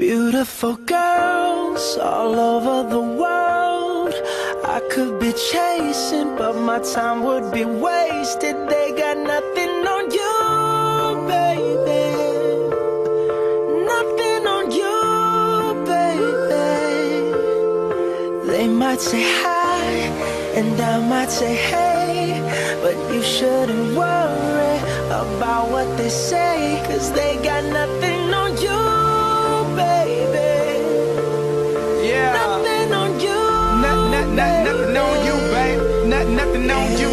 Beautiful girls all over the world. I could be chasing, but my time would be wasted. They got nothing on you, baby. Nothing on you, baby. They might say hi, and I might say hey, but you shouldn't worry about what they say, 'cause they got nothing on you, baby. Yeah. Nothing on you. Nothing on you, babe. Nothing on you.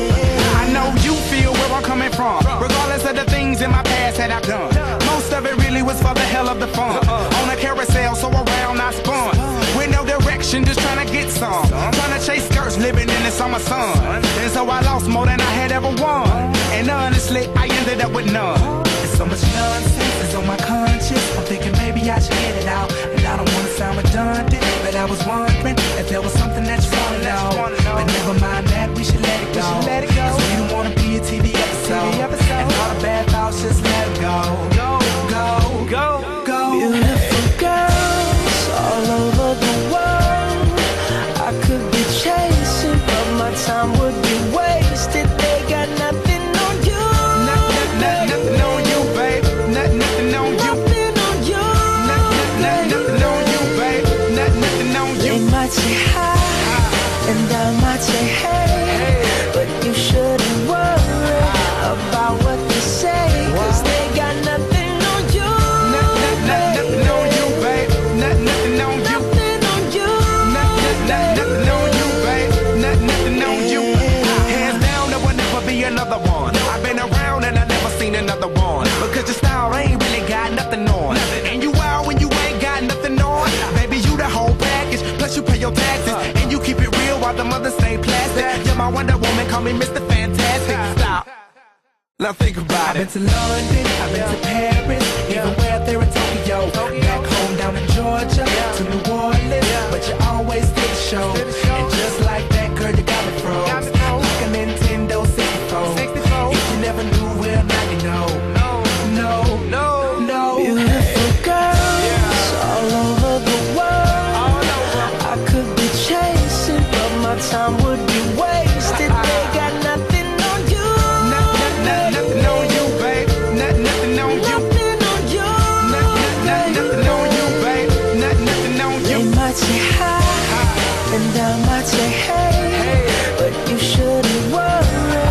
I know you feel where I'm coming from, regardless of the things in my past that I've done. Most of it really was for the hell of the fun. On a carousel, so around I spun. With no direction, just trying to get some. Trying to chase skirts, living in the summer sun. And so I lost more than I had ever won. And honestly, I ended up with none. There's so much nonsense is on my conscience. I'm thinking maybe I should get it out. And I don't want to sound redundant, but I was wondering if there was something that you want to know. But never mind that, we should let it go. 'Cause we don't want to be a TV episode. And all the bad thoughts, just let it go. Go. Beautiful girls all over the world. I could be chasing, but my time would be wasted. They got nothing on you. Nothing on you, babe. Nothing on you. Nothing on you. Nothing on you, babe. Nothing on you. They might say hi, and I might say hey, but you shouldn't worry about what they say, 'cause they got nothing on you. Nothing on you, babe. Nothing on you. Nothing on you. Nothing on you, babe. Nothing on you. Hands down, there will never be another one. I've been around and I never seen another one. Because your style ain't really got nothing on. And you wild when you ain't got nothing on. Baby, you the whole package. Plus you pay your taxes. And you keep it real while the mothers stay plastic. You're my Wonder Woman, call me Mr. Fantastic. Stop. Now think about it. I've been to London, I've been to Paris, even where there in Tokyo. Back home down in Georgia, to New Orleans, but you always did the show. And just like that, girl, you got me froze. Like a Nintendo 64. If you never knew, well, now you know. No. Beautiful girls all over the world. I could be chasing, but my time would be wasted. They got nothing on you. Nothing on you, babe. Nothing on you. Nothing on you. Nothing on you, babe. Nothing on you. They might say hi, and I might say hey, but you shouldn't worry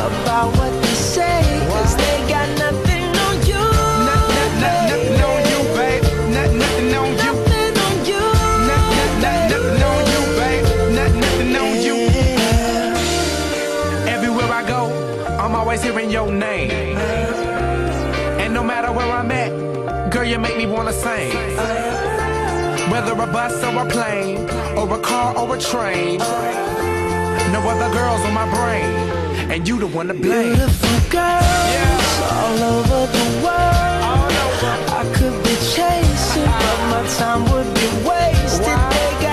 about what they say, 'cause they got nothing on you. Nothing on you, babe. Nothing on you. Nothing on you. Nothing on you, babe. Nothing on you. Everywhere I go, I'm always hearing your name. And no matter where I'm at, girl, you make me wanna sing. Whether a bus or a plane, or a car or a train, no other girls on my brain, and you the one to blame. Beautiful girls all over the world. I could be chasing, but my time would be wasted. They got